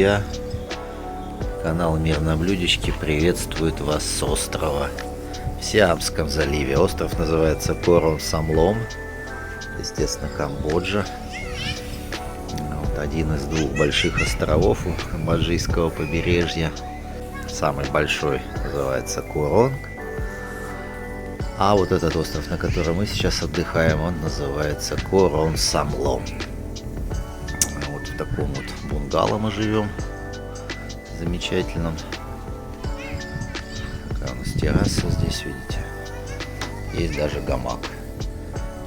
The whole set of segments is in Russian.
друзья! Канал Мир на блюдечке приветствует вас с острова в Сиамском заливе. Остров называется Корон Самлом, естественно, Камбоджа. Вот один из двух больших островов у камбоджийского побережья. Самый большой называется Коронг. А вот этот остров, на котором мы сейчас отдыхаем, он называется Корон Самлом. Вот в таком вот бунгало мы живем. Замечательном. Такая у нас терраса здесь, видите. Есть даже гамак.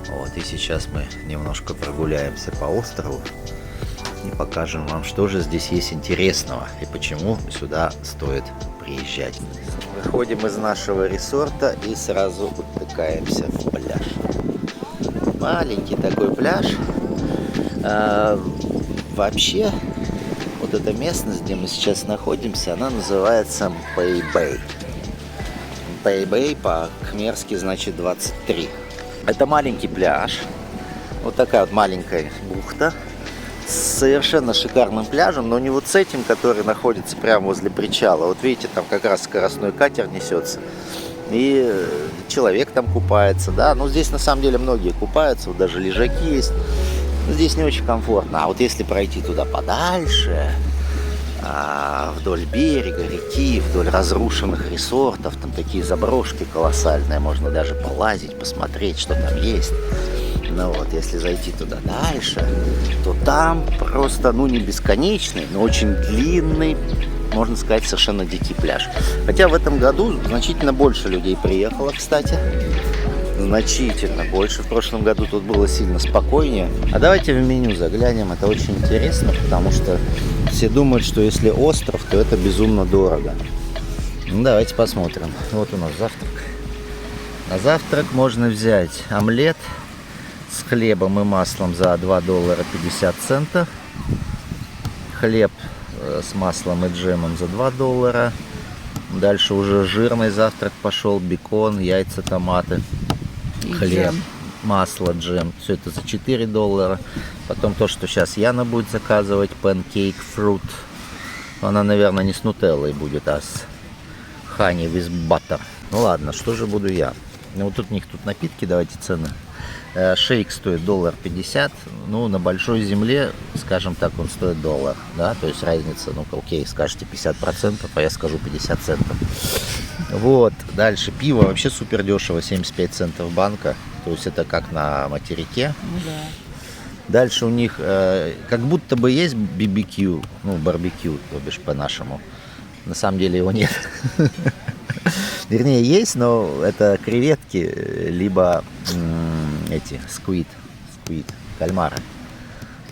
Вот, и сейчас мы немножко прогуляемся по острову и покажем вам, что же здесь есть интересного и почему сюда стоит приезжать. Выходим из нашего ресорта и сразу утыкаемся в пляж. Маленький такой пляж. Вообще, вот эта местность, где мы сейчас находимся, она называется Бэй-Бэй. Бэй-Бэй по-кхмерски значит 23. Это маленький пляж. Вот такая вот маленькая бухта с совершенно шикарным пляжем, но не вот с этим, который находится прямо возле причала. Вот видите, там как раз скоростной катер несется. И человек там купается, да. Но здесь на самом деле многие купаются, вот даже лежаки есть. Но здесь не очень комфортно. А вот если пройти туда подальше, вдоль берега реки, вдоль разрушенных ресортов, там такие заброшки колоссальные, можно даже полазить, посмотреть, что там есть. Ну вот, если зайти туда дальше, то там просто, ну, не бесконечный, но очень длинный, можно сказать, совершенно дикий пляж. Хотя в этом году значительно больше людей приехало, кстати. Значительно больше. В прошлом году тут было сильно спокойнее. А давайте в меню заглянем. Это очень интересно, потому что все думают, что если остров, то это безумно дорого. Ну, давайте посмотрим. Вот у нас завтрак. На завтрак можно взять омлет с хлебом и маслом за $2.50. Хлеб с маслом и джемом за $2. Дальше уже жирный завтрак пошел. Бекон, яйца, томаты, хлеб, джем, масло, джем. Все это за $4. Потом то, что сейчас Яна будет заказывать, pancake fruit. Она, наверное, не с нутеллой будет, а с honey with butter. Ну ладно, что же буду я? Ну вот тут у них тут напитки, давайте цены. Шейк стоит $1.50. Ну, на большой земле, скажем так, он стоит $1. Да? То есть разница, ну, окей, скажете 50%, а я скажу 50 центов. Вот. Дальше пиво вообще супер дешево, 75 центов банка. То есть это как на материке. Да. Дальше у них как будто бы есть BBQ, ну, барбекю, то бишь по-нашему. На самом деле его нет. Вернее, есть, но это креветки, либо эти сквид, кальмары.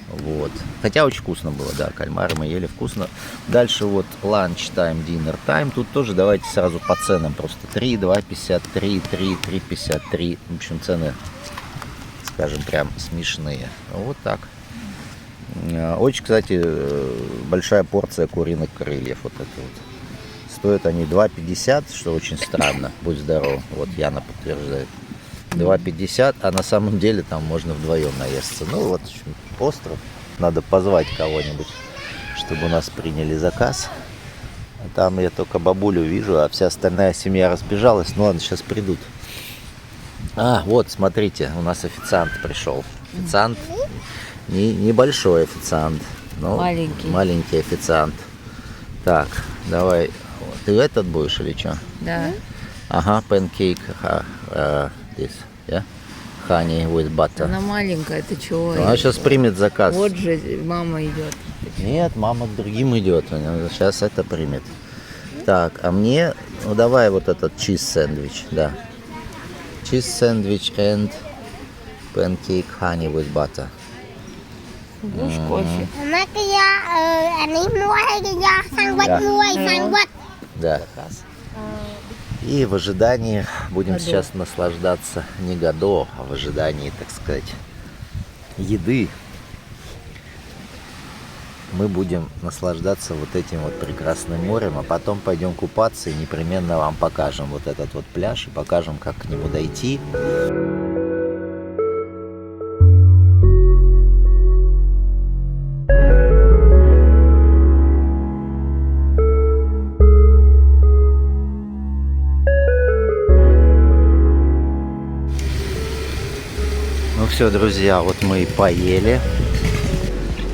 Вот. Хотя очень вкусно было, да, кальмары мы ели вкусно. Дальше вот lunch time, dinner time. Тут тоже давайте сразу по ценам. Просто 3, 2,53, 3, 3,53. В общем, цены, скажем, прям смешные. Вот так. Очень, кстати, большая порция куриных крыльев. Вот это вот. Стоят они $2.50, что очень странно. Будь здоров. Вот Яна подтверждает. $2.50, а на самом деле там можно вдвоем наесться. Ну вот, остров. Надо позвать кого-нибудь, чтобы у нас приняли заказ. А там я только бабулю вижу, а вся остальная семья разбежалась. Ну ладно, сейчас придут. А, вот, смотрите, у нас официант пришел. Официант, небольшой официант, но маленький официант. Так, давай. Ты этот будешь или что? Да. Ага, pancake. This, yeah? Honey with butter. Она маленькая, ты чего? Она сейчас примет заказ. Вот же мама идет. Нет, мама к другим идет. Сейчас это примет. Так, а мне, ну давай вот этот чиз сэндвич, да. Чиз сэндвич and pancake honey with butter. Будешь кофе? Да. И в ожидании будем сейчас наслаждаться не Годо, а в ожидании, так сказать, еды. Мы будем наслаждаться вот этим вот прекрасным морем, а потом пойдем купаться и непременно вам покажем вот этот вот пляж и покажем, как к нему дойти. все, друзья, вот мы и поели.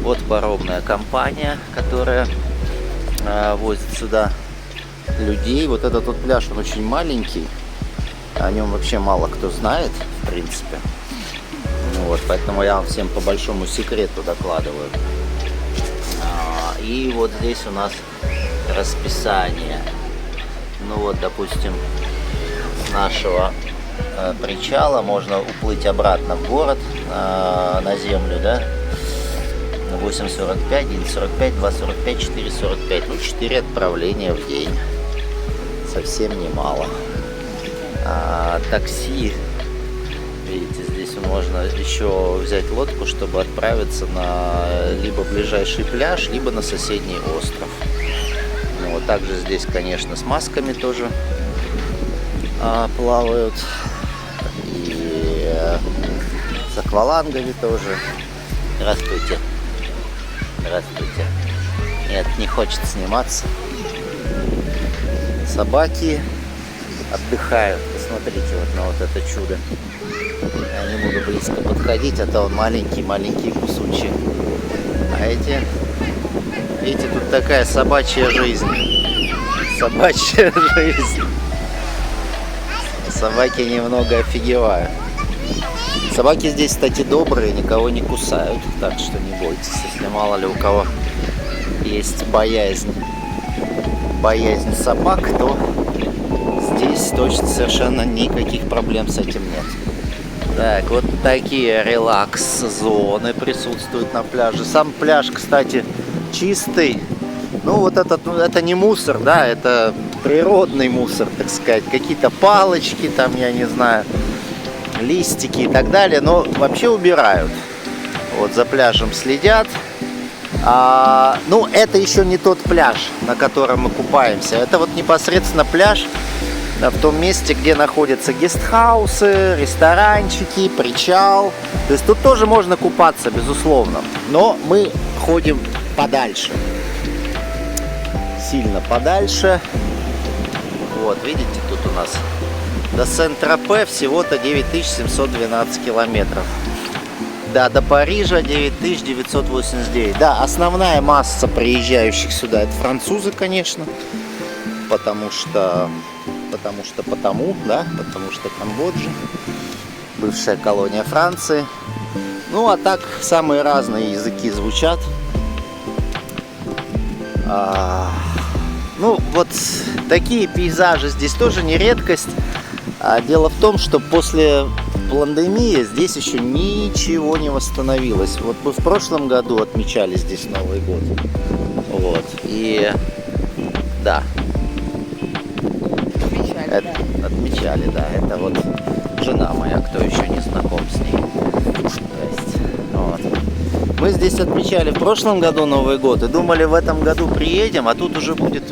Вот паромная компания, которая возит сюда людей. Вот этот вот пляж, он очень маленький. О нем вообще мало кто знает, в принципе. Вот, поэтому я вам всем по большому секрету докладываю. И вот здесь у нас расписание. Ну вот, допустим, с нашего причала можно уплыть обратно в город, на землю, да? 8:45, 1:45, 2:45, 4:45. Ну, 4 отправления в день. Совсем немало. Такси, видите, здесь можно еще взять лодку, чтобы отправиться на либо ближайший пляж, либо на соседний остров. Ну, вот также здесь, конечно, с масками тоже плавают. И с аквалангами тоже. Здравствуйте. Здравствуйте. Нет, не хочет сниматься. Собаки отдыхают. Посмотрите вот на вот это чудо. Я не буду близко подходить, а то он маленький кусочек. А эти, видите, тут такая собачья жизнь. Собачья жизнь. Собаки немного офигевают. Собаки здесь, кстати, добрые, никого не кусают, так что не бойтесь, если мало ли у кого есть боязнь собак, то здесь точно совершенно никаких проблем с этим нет. Так, вот такие релакс-зоны присутствуют на пляже. Сам пляж, кстати, чистый. Ну, вот это не мусор, да, это природный мусор, так сказать. Какие-то палочки там, я не знаю, листики и так далее, но вообще убирают. Вот за пляжем следят. Ну, это еще не тот пляж, на котором мы купаемся. Это вот непосредственно пляж в том месте, где находятся гестхаусы, ресторанчики, причал. То есть тут тоже можно купаться, безусловно. Но мы ходим подальше. Сильно подальше. Вот, видите, тут у нас до Сен-Тропе всего-то 9712 километров. Да, до Парижа 9989. Да, основная масса приезжающих сюда это французы, конечно. Потому что Камбоджа, бывшая колония Франции. Ну, а так самые разные языки звучат. Ну, вот такие пейзажи здесь тоже не редкость. Дело в том, что после пандемии здесь еще ничего не восстановилось. Вот мы в прошлом году отмечали здесь Новый год. Вот. И да. Отмечали, да. Это вот жена моя, кто еще не знаком с ней. Вот. Мы здесь отмечали в прошлом году Новый год и думали, в этом году приедем, а тут уже будет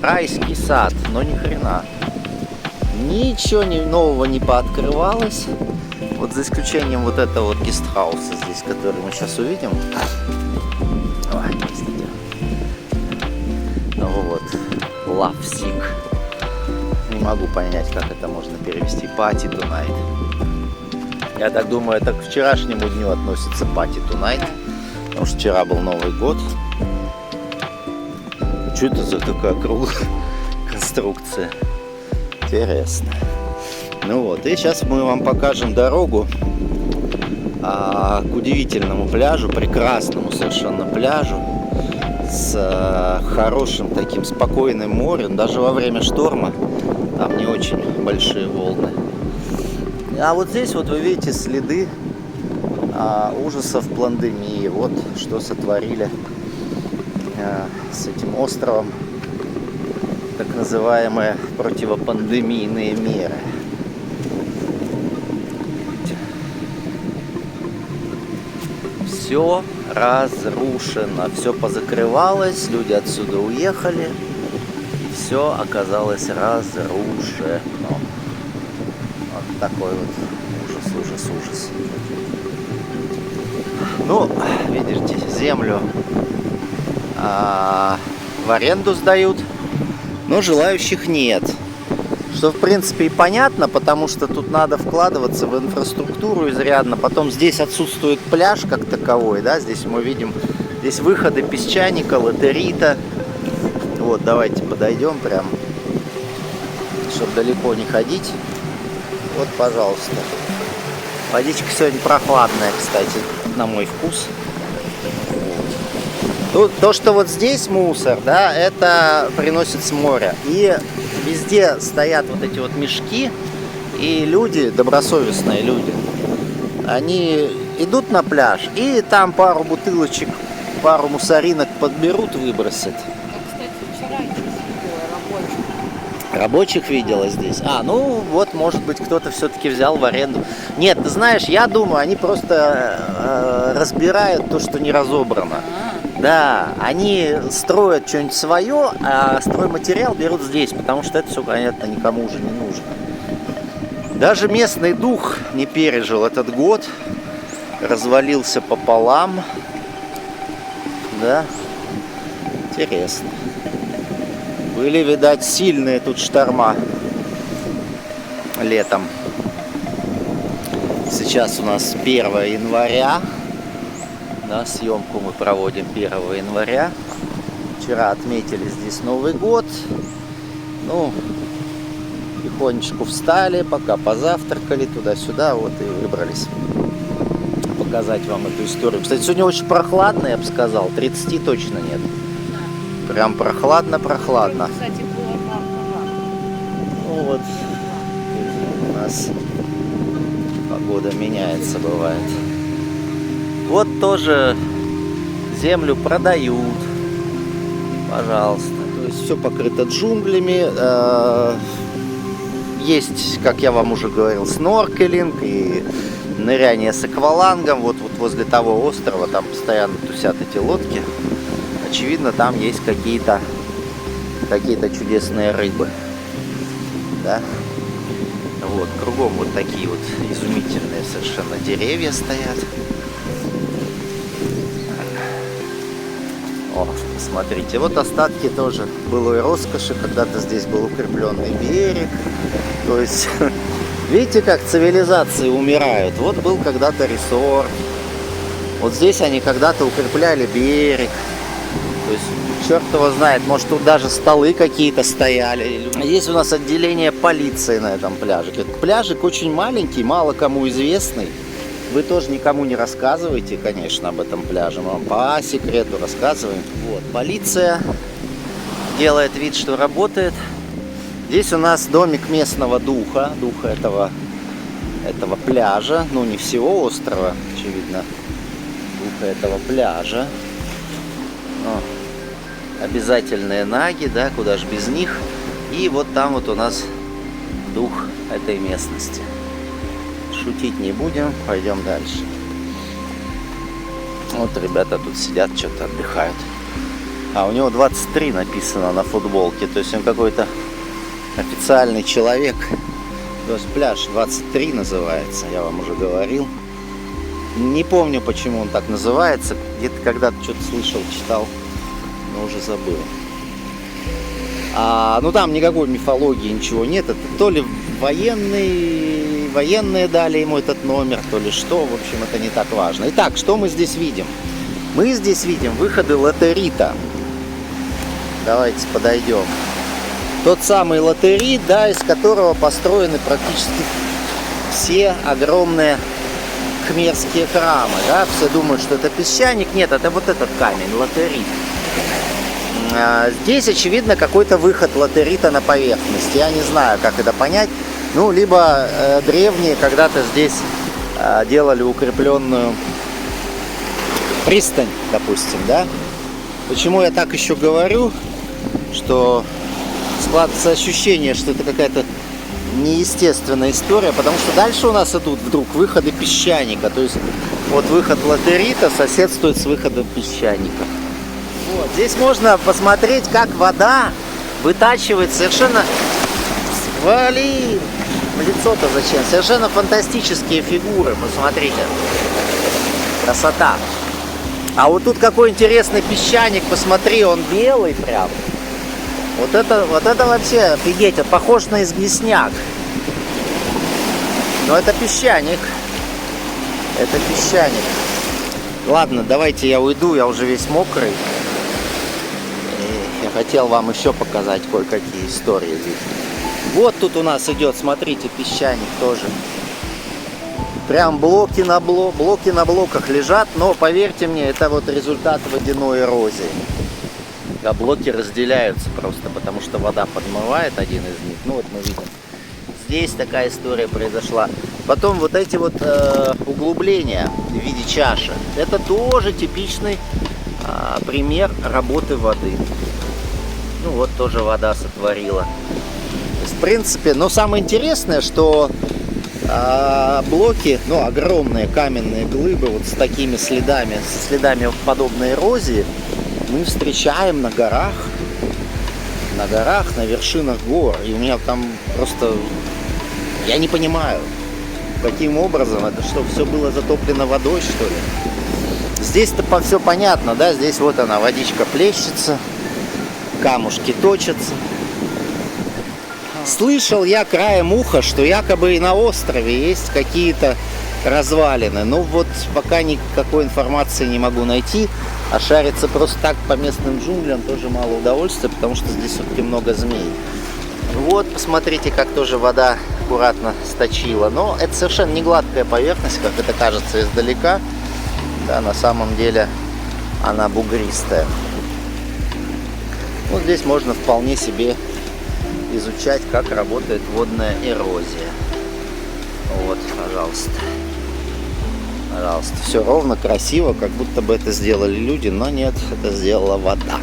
райский сад. Но ни хрена. Ничего нового не пооткрывалось. Вот за исключением вот этого вот гестхауса здесь, который мы сейчас увидим. Ой, простите. Ну вот, Love-Sick. Не могу понять, как это можно перевести. Party tonight. Я так думаю, это к вчерашнему дню относится Party tonight. Потому что вчера был Новый год. Что это за такая круглая конструкция? Интересно. Ну вот, и сейчас мы вам покажем дорогу к удивительному пляжу, прекрасному совершенно пляжу с хорошим таким спокойным морем, даже во время шторма там не очень большие волны. А вот здесь вот вы видите следы ужасов пандемии. Вот что сотворили с этим островом так называемые противопандемийные меры. Все разрушено, все позакрывалось, люди отсюда уехали, и все оказалось разрушено. Вот такой вот ужас. Ну, видите, землю в аренду сдают, но желающих нет. Что, в принципе, и понятно, потому что тут надо вкладываться в инфраструктуру изрядно. Потом здесь отсутствует пляж как таковой, да, здесь мы видим, здесь выходы песчаника, латерита. Вот, давайте подойдем прям, чтобы далеко не ходить. Вот, пожалуйста. Водичка сегодня прохладная, кстати, на мой вкус. Тут, то, что вот здесь мусор, да, это приносит с моря. И везде стоят вот эти вот мешки, и люди, добросовестные люди, они идут на пляж, и там пару бутылочек, пару мусоринок подберут, выбросят. Я, кстати, вчера здесь видела рабочих. Рабочих видела здесь. Ну вот, может быть, кто-то все-таки взял в аренду. Нет, ты знаешь, я думаю, они просто разбирают то, что не разобрано. Да, они строят что-нибудь свое, а стройматериал берут здесь, потому что это все, понятно, никому уже не нужно. Даже местный дух не пережил этот год, развалился пополам. Да, интересно. Были, видать, сильные тут шторма летом. Сейчас у нас 1 января. Да, съемку мы проводим 1 января. Вчера отметили здесь Новый год. Ну, тихонечку встали, пока позавтракали туда-сюда, вот и выбрались показать вам эту историю. Кстати, сегодня очень прохладно, я бы сказал, 30 точно нет. Прям прохладно-прохладно. Кстати, было жарко. Ну вот, у нас погода меняется, бывает. Вот тоже землю продают, пожалуйста. То есть все покрыто джунглями. Есть, как я вам уже говорил, сноркелинг и ныряние с аквалангом. Вот возле того острова там постоянно тусят эти лодки. Очевидно, там есть какие-то чудесные рыбы. Да? Вот, кругом вот такие вот изумительные совершенно деревья стоят. О, смотрите, вот остатки тоже былой роскоши. Когда-то здесь был укрепленный берег. То есть, видите, как цивилизации умирают. Вот был когда-то ресорт. Вот здесь они когда-то укрепляли берег. То есть, черт его знает, может, тут даже столы какие-то стояли. Здесь у нас отделение полиции на этом пляже. Пляжик очень маленький, мало кому известный. Вы тоже никому не рассказываете, конечно, об этом пляже. Мы вам по секрету рассказываем. Вот, полиция делает вид, что работает. Здесь у нас домик местного духа этого пляжа. Ну, не всего острова, очевидно. Духа этого пляжа. Обязательные наги, да, куда же без них. И вот там вот у нас дух этой местности. Шутить не будем, пойдем дальше. Вот ребята тут сидят, что-то отдыхают. А у него 23 написано на футболке, то есть он какой-то официальный человек. То есть пляж 23 называется, я вам уже говорил. Не помню, почему он так называется. Где-то когда-то что-то слышал, читал, но уже забыл. Ну там никакой мифологии, ничего нет. Это то ли военные дали ему этот номер, то ли что. В общем, это не так важно. Итак, что мы здесь видим? Мы здесь видим выходы латерита. Давайте подойдем. Тот самый латерит, да, из которого построены практически все огромные кхмерские храмы. Да? Все думают, что это песчаник. Нет, это вот этот камень, латерит. Здесь, очевидно, какой-то выход латерита на поверхность. Я не знаю, как это понять. Ну, либо древние когда-то здесь делали укрепленную пристань, допустим, да? Почему я так еще говорю, что складывается ощущение, что это какая-то неестественная история, потому что дальше у нас идут вдруг выходы песчаника. То есть вот выход латерита соседствует с выходом песчаника. Вот. Здесь можно посмотреть, как вода вытачивает совершенно... Блин, в лицо-то зачем? Совершенно фантастические фигуры, посмотрите. Красота. А вот тут какой интересный песчаник, посмотри, он белый прям. Вот это вообще офигеть, это похож на известняк. Но это песчаник. Это песчаник. Ладно, давайте я уйду, я уже весь мокрый. И я хотел вам еще показать кое-какие истории здесь. Вот тут у нас идет, смотрите, песчаник тоже. Прям блоки на блоках лежат, но поверьте мне, это вот результат водяной эрозии. А блоки разделяются просто, потому что вода подмывает один из них. Ну вот мы видим. Здесь такая история произошла. Потом вот эти вот углубления в виде чаши. Это тоже типичный пример работы воды. Ну вот тоже вода сотворила. То есть, в принципе, но самое интересное, что блоки, ну огромные каменные глыбы вот с такими следами, со следами подобной эрозии мы встречаем на горах, на вершинах гор. И у меня там просто, я не понимаю, каким образом это, что все было затоплено водой, что ли. Здесь-то все понятно, да, здесь вот она, водичка плещется, камушки точатся. Слышал я краем уха, что якобы и на острове есть какие-то развалины. Ну вот пока никакой информации не могу найти. А шариться просто так по местным джунглям тоже мало удовольствия, потому что здесь все-таки много змей. Вот, посмотрите, как тоже вода аккуратно сточила. Но это совершенно не гладкая поверхность, как это кажется издалека. Да, на самом деле она бугристая. Вот здесь можно вполне себе изучать, как работает водная эрозия. Вот, пожалуйста. Пожалуйста. Все ровно, красиво, как будто бы это сделали люди, но нет, это сделала вода.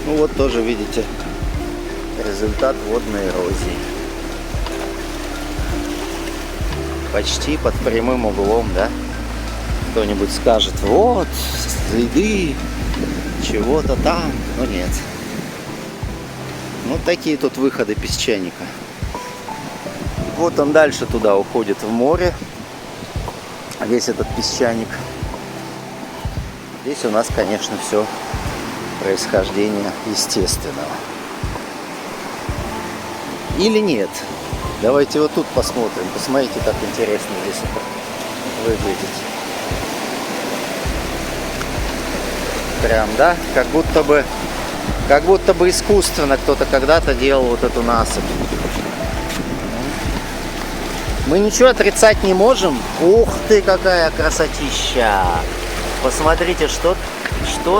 Ну вот тоже видите результат водной эрозии. Почти под прямым углом, да? Кто-нибудь скажет, вот, следы чего-то там, но нет. Ну такие тут выходы песчаника. Вот он дальше туда уходит в море. Весь этот песчаник. Здесь у нас, конечно, все происхождение естественного. Или нет? Давайте вот тут посмотрим. Посмотрите, как интересно здесь это выглядит. Прям, да? Как будто бы искусственно кто-то когда-то делал вот эту насыпь. Мы ничего отрицать не можем. Ух ты, какая красотища! Посмотрите, что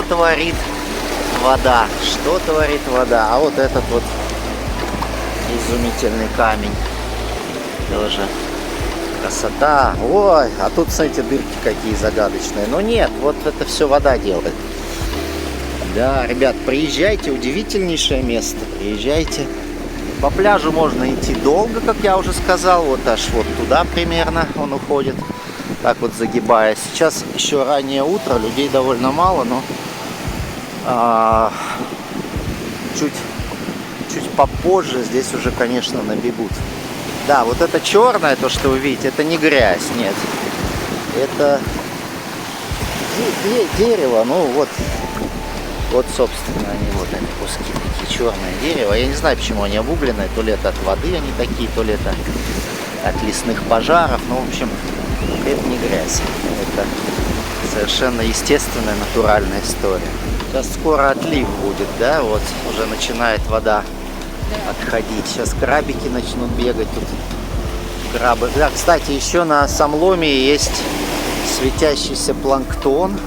творит вода. Что творит вода. А вот этот вот изумительный камень. Тоже красота. Ой, а тут, смотрите, дырки какие загадочные. Но нет, вот это все вода делает. Да, ребят, приезжайте, удивительнейшее место. Приезжайте. По пляжу можно идти долго, как я уже сказал. Вот аж вот туда примерно он уходит. Так вот загибая. Сейчас еще раннее утро, людей довольно мало, но чуть попозже здесь уже, конечно, набегут. Да, вот это черное, то, что вы видите, это не грязь, нет. Это дерево, ну вот, собственно, они вот эти куски такие, черное дерево. Я не знаю, почему они обугленные, то ли это от воды они такие, то ли это от лесных пожаров. Ну, в общем, это не грязь. Это совершенно естественная, натуральная история. Сейчас скоро отлив будет, да, вот уже начинает вода отходить. Сейчас крабики начнут бегать тут. Крабы. Да, кстати, еще на Самломе есть светящийся планктон.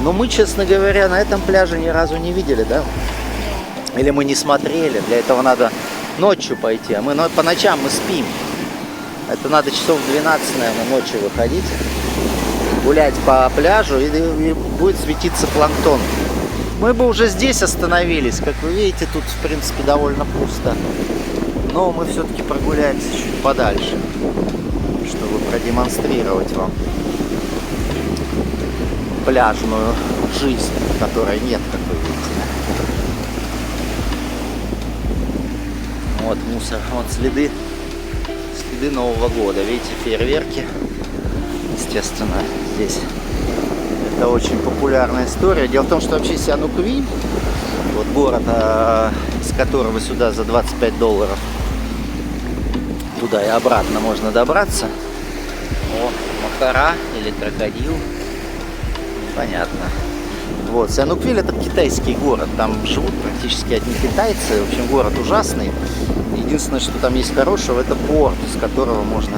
Но мы, честно говоря, на этом пляже ни разу не видели, да? Или мы не смотрели. Для этого надо ночью пойти. А мы по ночам мы спим. Это надо часов в 12, наверное, ночью выходить, гулять по пляжу, и будет светиться планктон. Мы бы уже здесь остановились. Как вы видите, тут, в принципе, довольно пусто. Но мы все-таки прогуляемся чуть подальше, чтобы продемонстрировать вам пляжную жизнь, которой нет, как вы видите. Вот мусор, вот следы Нового года. Видите, фейерверки. Естественно, здесь Это очень популярная история. Дело в том, что вообще Сиануквиль, вот город, из которого сюда за $25 туда и обратно можно добраться. О, махара или крокодил. Понятно. Вот, Сиануквиль — это китайский город. Там живут практически одни китайцы. В общем, город ужасный. Единственное, что там есть хорошего, это порт, из которого можно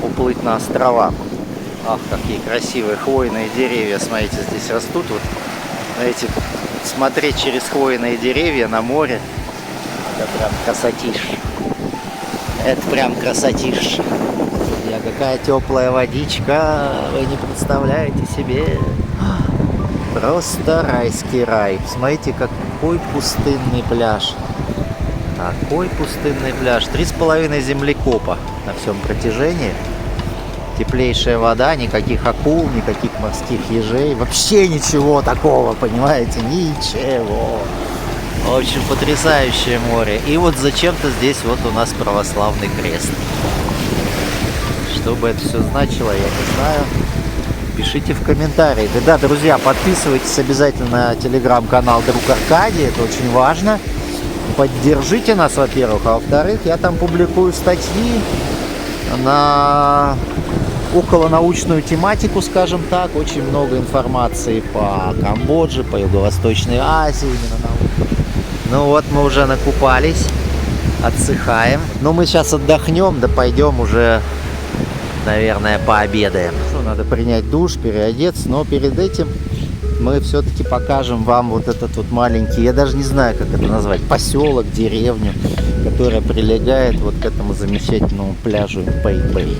уплыть на острова. Ах, какие красивые хвойные деревья, смотрите, здесь растут. Вот, знаете, смотреть через хвойные деревья на море, это прям красотищ. Это прям красотищ. Какая теплая водичка, вы не представляете себе. Просто райский рай. Смотрите, какой пустынный пляж. Такой пустынный пляж. 3,5 землекопа на всем протяжении. Теплейшая вода, никаких акул, никаких морских ежей. Вообще ничего такого, понимаете? Ничего. Очень потрясающее море. И вот зачем-то здесь вот у нас православный крест. Что бы это все значило, я не знаю. Пишите в комментариях. Да, друзья, подписывайтесь обязательно на телеграм-канал Друг Аркадий. Это очень важно. Поддержите нас, во-первых. А во-вторых, я там публикую статьи на околонаучную тематику, скажем так. Очень много информации по Камбодже, по Юго-Восточной Азии. Именно наука. Ну вот, мы уже накупались. Отдыхаем. Но мы сейчас отдохнем, да пойдем уже, наверное, пообедаем. Надо принять душ, переодеться, но перед этим мы все-таки покажем вам вот этот вот маленький, я даже не знаю, как это назвать, поселок, деревню, которая прилегает вот к этому замечательному пляжу Пэй-Бэй.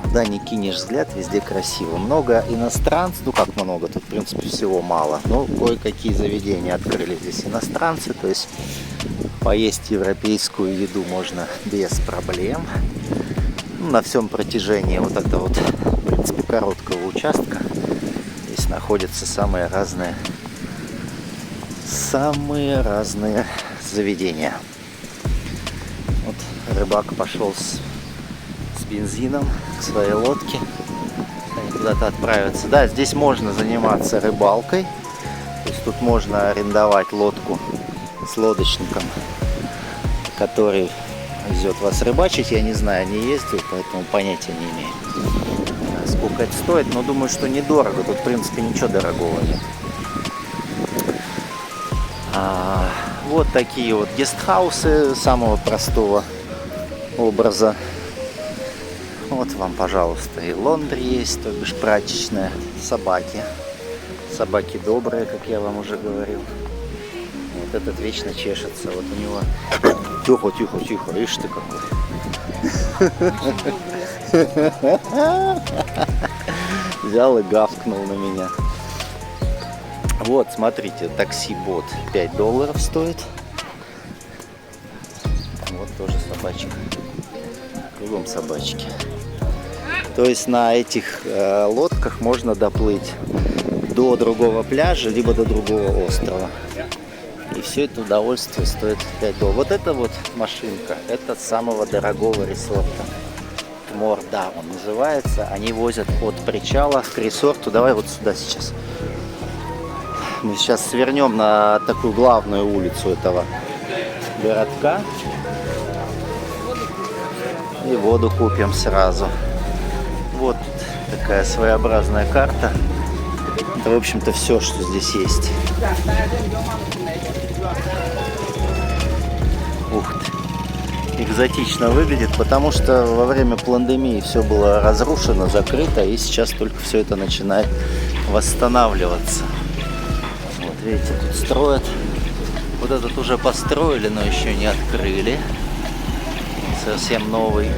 Куда ни кинешь взгляд, везде красиво. Много иностранцев, ну как много, тут в принципе всего мало. Но кое-какие заведения открыли здесь иностранцы, то есть поесть европейскую еду можно без проблем. Ну, на всем протяжении вот этого вот, в принципе, короткого участка здесь находятся самые разные заведения. Вот рыбак пошел с бензином к своей лодке. Они куда-то отправятся. Да, здесь можно заниматься рыбалкой. То есть тут можно арендовать лодку с лодочником, который везет вас рыбачить. Я не знаю, не ездил, поэтому понятия не имею, сколько это стоит. Но думаю, что недорого. Тут, в принципе, ничего дорогого нет. Вот такие вот гестхаусы самого простого образа. Вот вам, пожалуйста, и лондри есть, то бишь прачечная. Собаки. Собаки добрые, как я вам уже говорил. Вот этот вечно чешется. Вот у него... Тихо, тихо, тихо. Ишь ты какой. Взял и гавкнул на меня. Вот, смотрите, такси-бот $5 стоит. Вот тоже собачка. Кругом собачки. То есть на этих лодках можно доплыть до другого пляжа, либо до другого острова. И все это удовольствие стоит $5. Вот эта вот машинка, это самого дорогого ресорта. Тмор-Даун называется. Они возят от причала к ресорту. Давай вот сюда сейчас. Мы сейчас свернем на такую главную улицу этого городка. И воду купим сразу. Вот такая своеобразная карта. Это, в общем-то, все, что здесь есть. Ух ты. Экзотично выглядит, потому что во время пандемии все было разрушено, закрыто, и сейчас только все это начинает восстанавливаться. Вот видите, тут строят. Вот этот уже построили, но еще не открыли. Совсем новый.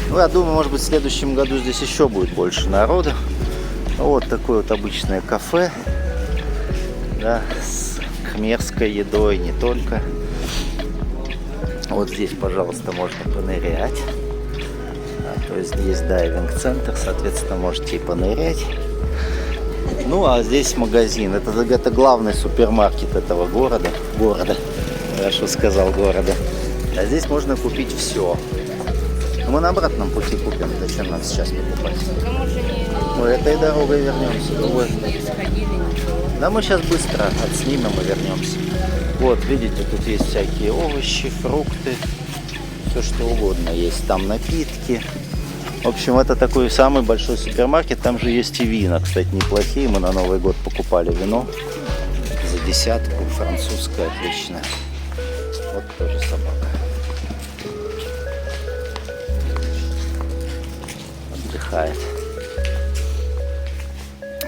Ну, я думаю, может быть, в следующем году здесь еще будет больше народу. Вот такое вот обычное кафе. Да, с кхмерской едой, не только. Вот здесь, пожалуйста, можно понырять. То есть есть дайвинг-центр, соответственно, можете и понырять. Ну, а здесь магазин. Это главный супермаркет этого города. Хорошо сказал, города. А здесь можно купить все. Мы на обратном пути купим. Зачем нам сейчас покупать? Потому что не Этой дорогой вернемся. не сходили ничего. Да мы сейчас быстро отснимем и вернемся. Вот, видите, тут есть всякие овощи, фрукты. Все что угодно есть. Там напитки. В общем, это такой самый большой супермаркет. Там же есть и вина, кстати, неплохие. Мы на Новый год покупали вино за 10, французское, отличное. Вот тоже собака. Отдыхает.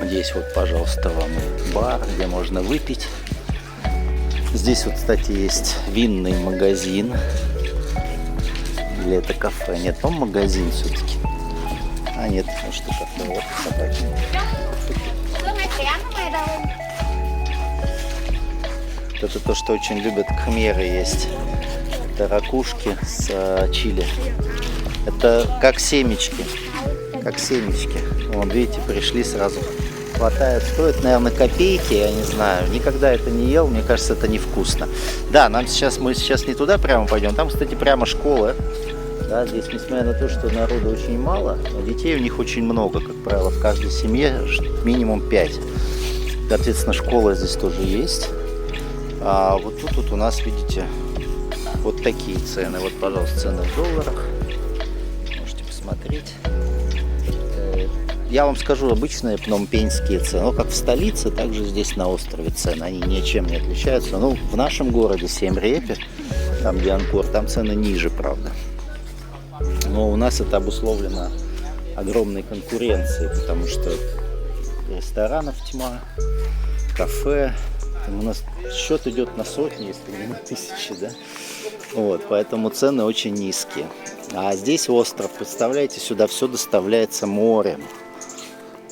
Здесь вот, пожалуйста, вам бар, где можно выпить. Здесь вот, кстати, есть винный магазин. Или это кафе? Нет, там магазин все-таки. А нет, может и кафе. Вот собаки. Это то, что очень любят кхмеры есть. Это ракушки с чили. Это как семечки. Как семечки. Вон, видите, пришли сразу. Хватает. Стоит, наверное, копейки, я не знаю. Никогда это не ел, мне кажется, это невкусно. Да, мы сейчас не туда прямо пойдем. Там, кстати, прямо школа. Да, здесь, несмотря на то, что народу очень мало, детей у них очень много, как правило, в каждой семье минимум 5. Соответственно, школа здесь тоже есть. А вот тут вот у нас, видите, вот такие цены. Вот, пожалуйста, цены в долларах. Можете посмотреть. Я вам скажу, обычные пномпеньские цены. Ну, как в столице, также здесь на острове цены. Они ничем не отличаются. Ну, в нашем городе Сием-Репе, там где Анкор, там цены ниже, правда. Но у нас это обусловлено огромной конкуренцией, потому что ресторанов тьма, кафе. Там у нас счет идет на сотни, если не на тысячи, да? Вот, поэтому цены очень низкие. А здесь остров, представляете, сюда все доставляется морем.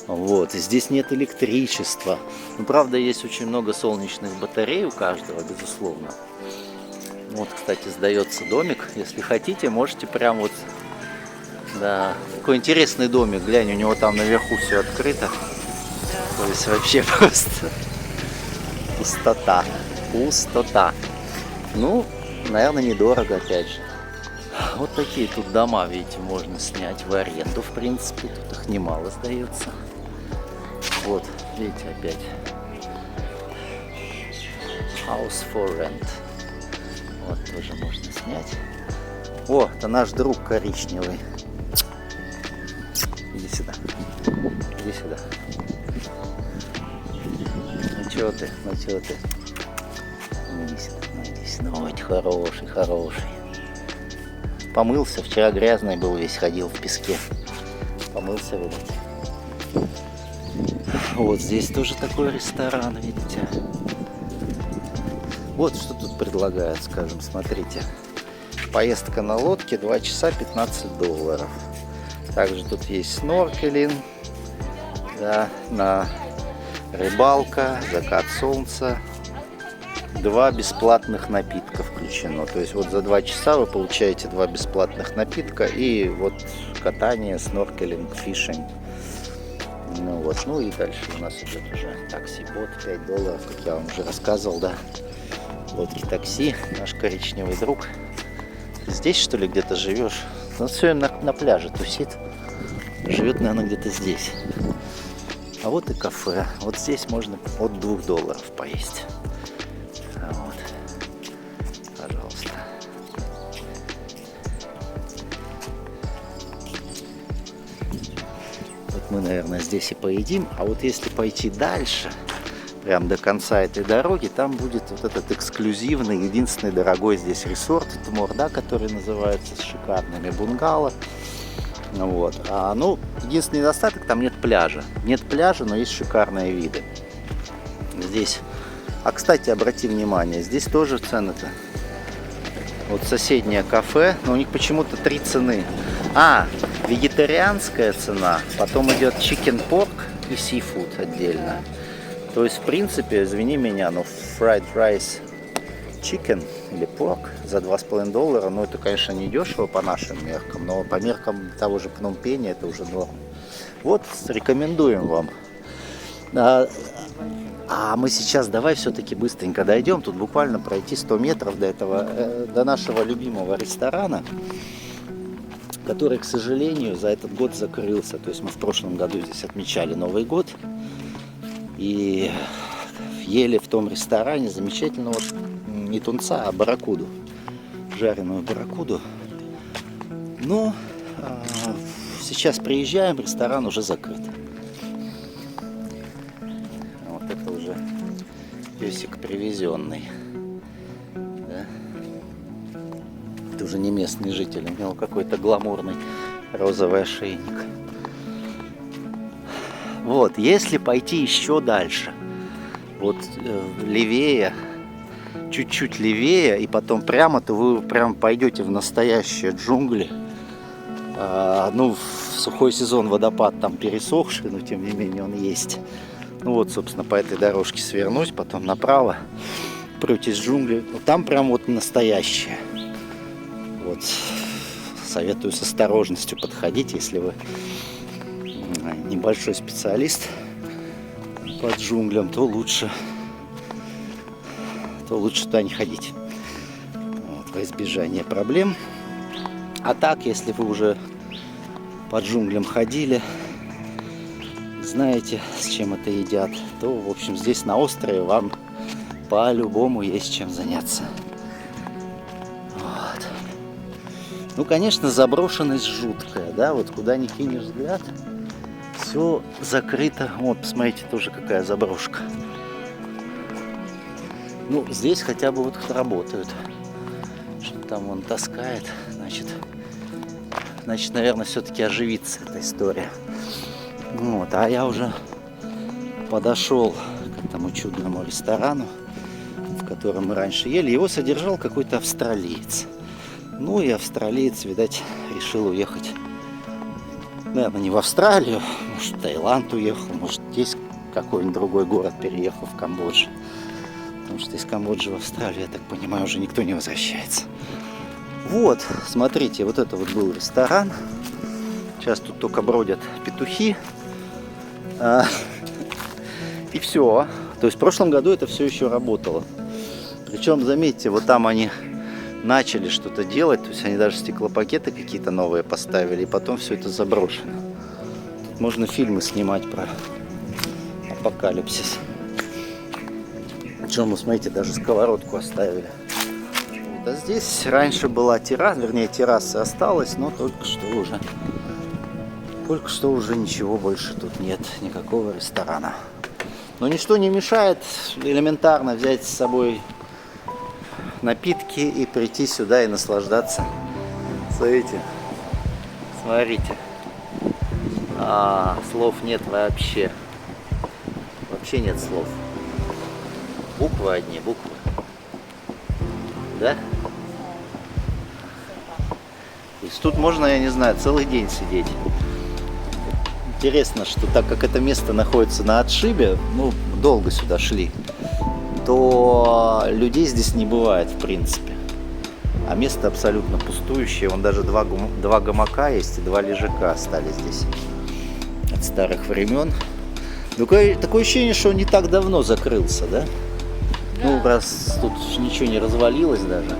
Вот, и здесь нет электричества. Ну, правда, есть очень много солнечных батарей у каждого, безусловно. Вот, кстати, сдается домик. Если хотите, можете прям вот... Да, такой интересный домик. Глянь, у него там наверху все открыто. То есть вообще просто пустота. Пустота. Ну, наверное, недорого, опять же. Вот такие тут дома, видите, можно снять в аренду, в принципе. Тут их немало сдается. Вот, видите, опять. House for rent. Вот тоже можно снять. О, это наш друг коричневый. Иди сюда. Иди сюда. Ну чё ты? Ну чё ты? Иди сюда. Ну, иди сюда. Ой, хороший, хороший. Помылся. Вчера грязный был весь, ходил в песке. Помылся, видите. Вот здесь тоже такой ресторан, видите. Вот что тут предлагают, скажем, смотрите. Поездка на лодке 2 часа $15. Также тут есть сноркелинг, да, на рыбалка, закат солнца. 2 бесплатных напитка включено. То есть вот за 2 часа вы получаете 2 бесплатных напитка и вот катание, сноркелинг, фишинг. Ну вот, ну и дальше у нас идет уже такси-бот, $5, как я вам уже рассказывал, да. Лодки такси, наш коричневый друг. Ты здесь, что ли, где-то живешь? Он все на пляже тусит. Живет, наверное, где-то здесь. А вот и кафе. Вот здесь можно от $2 поесть. Вот. Пожалуйста. Вот мы, наверное, здесь и поедим. А вот если пойти дальше, прям до конца этой дороги, там будет вот этот эксклюзивный, единственный дорогой здесь ресорт Тмор, да, который называется, с шикарными бунгало. Вот. Ну, единственный недостаток, там нет пляжа. Нет пляжа, но есть шикарные виды. Здесь. А, кстати, обрати внимание, здесь тоже цены-то. Вот соседнее кафе, но у них почему-то 3 цены. Вегетарианская цена, потом идет chicken pork и seafood отдельно. То есть, в принципе, извини меня, но fried rice chicken или порк за $2,5. Ну, это, конечно, не дешево по нашим меркам, но по меркам того же Пномпеня это уже норм. Вот, рекомендуем вам. А мы сейчас давай все-таки быстренько дойдем. Тут буквально пройти 100 метров до нашего любимого ресторана, который, к сожалению, за этот год закрылся. То есть мы в прошлом году здесь отмечали Новый год и ели в том ресторане замечательного не тунца, а барракуду, жареную барракуду. Но сейчас приезжаем, ресторан уже закрыт. Вот это уже песик привезенный. Да? Это уже не местный житель, у него какой-то гламурный розовый ошейник. Вот, если пойти еще дальше, вот левее, чуть-чуть левее, и потом прямо, то вы прям пойдете в настоящие джунгли. Ну, в сухой сезон водопад там пересохший, но тем не менее он есть. Ну вот, собственно, по этой дорожке свернуть, потом направо, пройти с джунглей. Ну, там прям вот настоящее. Вот, советую с осторожностью подходить, если вы небольшой специалист по джунглям, то лучше туда не ходить. Вот, во избежание проблем. А так, если вы уже по джунглям ходили, знаете, с чем это едят, то, в общем, здесь на острове вам по-любому есть чем заняться. Вот. Ну, конечно, заброшенность жуткая, да, вот куда ни кинешь взгляд, все закрыто. Вот, посмотрите, тоже какая заброшка. Ну, здесь хотя бы вот работают. Что там он таскает, значит, наверное, все-таки оживится эта история. Вот, а я уже подошел к этому чудному ресторану, в котором мы раньше ели. Его содержал какой-то австралиец. Ну и австралиец, видать, решил уехать, наверное, не в Австралию, может, в Таиланд уехал, может, есть какой-нибудь другой город, переехал в Камбоджу. Потому что из Камбоджи в Австралию, я так понимаю, уже никто не возвращается. Вот, смотрите, вот это вот был ресторан. Сейчас тут только бродят петухи. И все. То есть в прошлом году это все еще работало. Причем, заметьте, вот там они начали что-то делать. То есть они даже стеклопакеты какие-то новые поставили. И потом все это заброшено. Тут можно фильмы снимать про апокалипсис. Причем, вы смотрите, даже сковородку оставили. Вот, а здесь раньше была терраса, вернее, терраса осталась, но только что уже ничего больше тут нет, никакого ресторана. Но ничто не мешает элементарно взять с собой напитки и прийти сюда и наслаждаться. Смотрите, слов нет вообще. Вообще нет слов. Буквы одни, буквы. Да? То есть тут можно, я не знаю, целый день сидеть. Интересно, что так как это место находится на отшибе, ну, долго сюда шли, то людей здесь не бывает, в принципе. А место абсолютно пустующее. Вон даже два гамака есть и 2 лежака остались здесь от старых времен. Такое ощущение, что он не так давно закрылся, да? Ну, раз тут ничего не развалилось даже,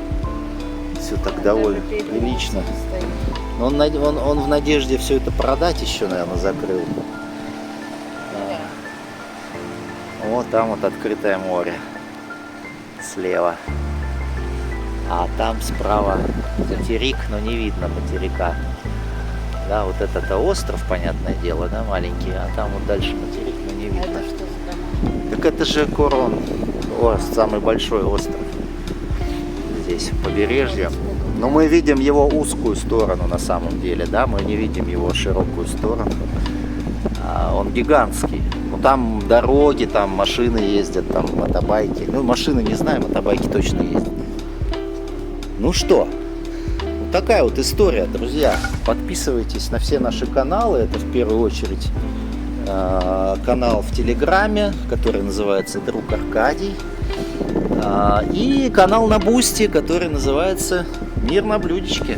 все так довольно прилично. Но он в надежде все это продать еще, наверное, закрыл. Вот там вот открытое море слева. А там справа материк, но не видно материка. Да, вот это остров, понятное дело, да, маленький, а там вот дальше материк, но не видно. Это что за дома? Так это же Корон, самый большой остров здесь, побережье. Но мы видим его узкую сторону на самом деле, да, мы не видим его широкую сторону. Он гигантский. Ну, там дороги, там машины ездят, там мотобайки. Ну, машины не знаю, мотобайки точно ездят. Ну что, вот такая вот история, друзья. Подписывайтесь на все наши каналы. Это в первую очередь канал в Телеграме, который называется «Друг Аркадий». И канал на Бусти, который называется «Мир на блюдечке».